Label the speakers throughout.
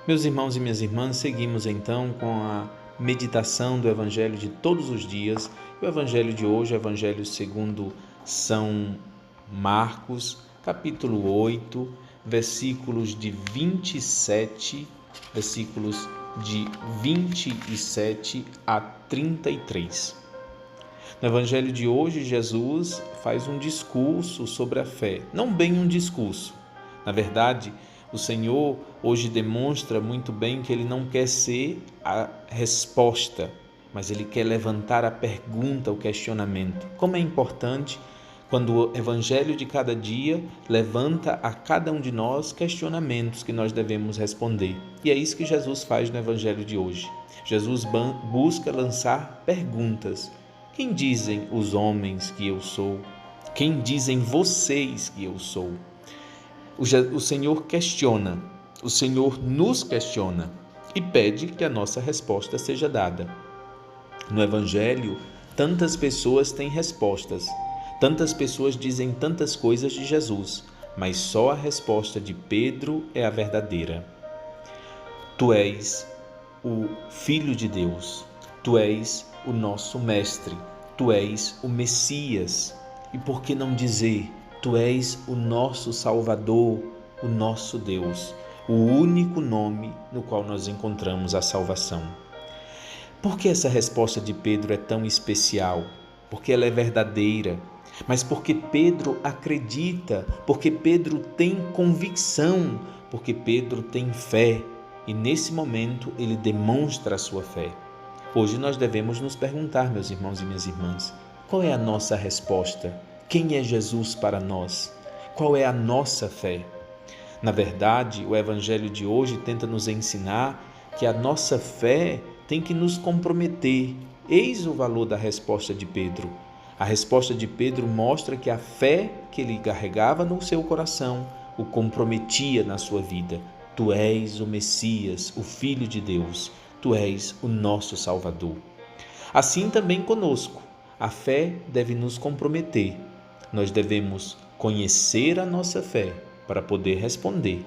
Speaker 1: Meus irmãos e minhas irmãs, seguimos então com a meditação do Evangelho de todos os dias. O Evangelho de hoje é o Evangelho segundo São Marcos, capítulo 8, versículos de 27 a 33. No Evangelho de hoje, Jesus faz um discurso sobre a fé. Não bem um discurso. Na verdade, o Senhor hoje demonstra muito bem que Ele não quer ser a resposta, mas Ele quer levantar a pergunta, o questionamento. Como é importante quando o Evangelho de cada dia levanta a cada um de nós questionamentos que nós devemos responder. E é isso que Jesus faz no Evangelho de hoje. Jesus busca lançar perguntas. Quem dizem os homens que eu sou? Quem dizem vocês que eu sou? O Senhor questiona, o Senhor nos questiona e pede que a nossa resposta seja dada. No Evangelho, tantas pessoas têm respostas, tantas pessoas dizem tantas coisas de Jesus, mas só a resposta de Pedro é a verdadeira. Tu és o Filho de Deus, tu és o nosso Mestre, tu és o Messias. E por que não dizer, tu és o nosso Salvador, o nosso Deus, o único nome no qual nós encontramos a salvação? Por que essa resposta de Pedro é tão especial? Porque ela é verdadeira, mas porque Pedro acredita, porque Pedro tem convicção, porque Pedro tem fé, e nesse momento ele demonstra a sua fé. Hoje nós devemos nos perguntar, meus irmãos e minhas irmãs, qual é a nossa resposta? Quem é Jesus para nós? Qual é a nossa fé? Na verdade, o Evangelho de hoje tenta nos ensinar que a nossa fé tem que nos comprometer. Eis o valor da resposta de Pedro. A resposta de Pedro mostra que a fé que ele carregava no seu coração o comprometia na sua vida. Tu és o Messias, o Filho de Deus. Tu és o nosso Salvador. Assim também conosco. A fé deve nos comprometer. Nós devemos conhecer a nossa fé para poder responder.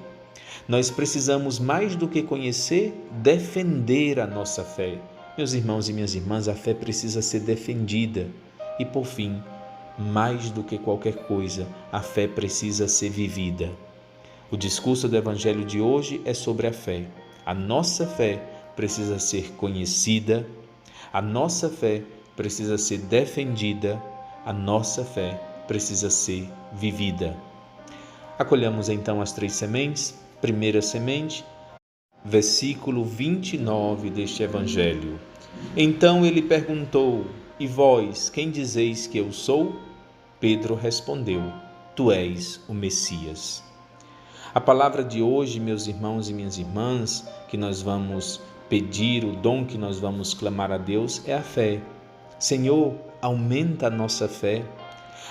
Speaker 1: Nós precisamos, mais do que conhecer, defender a nossa fé. Meus irmãos e minhas irmãs, a fé precisa ser defendida. E, por fim, mais do que qualquer coisa, a fé precisa ser vivida. O discurso do Evangelho de hoje é sobre a fé. A nossa fé precisa ser conhecida, a nossa fé precisa ser defendida, a nossa fé precisa ser vivida. Acolhamos então as 3 sementes. Primeira semente, versículo 29 deste Evangelho. Então ele perguntou: E vós, quem dizeis que eu sou? Pedro respondeu: Tu és o Messias. A palavra de hoje, meus irmãos e minhas irmãs, que nós vamos pedir, o dom que nós vamos clamar a Deus é a fé. Senhor, aumenta a nossa fé,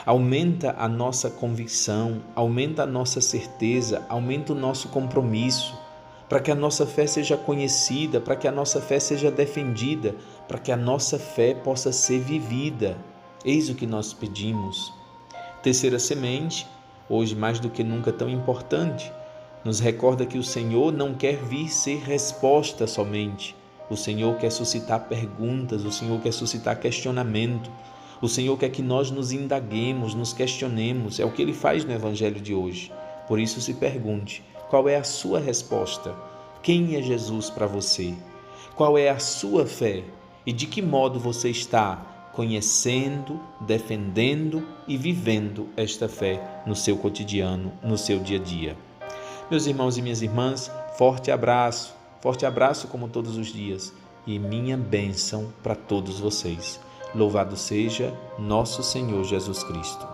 Speaker 1: aumenta a nossa convicção, aumenta a nossa certeza, aumenta o nosso compromisso, para que a nossa fé seja conhecida, para que a nossa fé seja defendida, para que a nossa fé possa ser vivida. Eis o que nós pedimos. Terceira semente, hoje mais do que nunca tão importante, nos recorda que o Senhor não quer vir ser resposta somente. O Senhor quer suscitar perguntas, o Senhor quer suscitar questionamento. O Senhor quer que nós nos indaguemos, nos questionemos. É o que Ele faz no Evangelho de hoje. Por isso se pergunte, qual é a sua resposta? Quem é Jesus para você? Qual é a sua fé? E de que modo você está conhecendo, defendendo e vivendo esta fé no seu cotidiano, no seu dia a dia? Meus irmãos e minhas irmãs, forte abraço como todos os dias e minha bênção para todos vocês. Louvado seja nosso Senhor Jesus Cristo.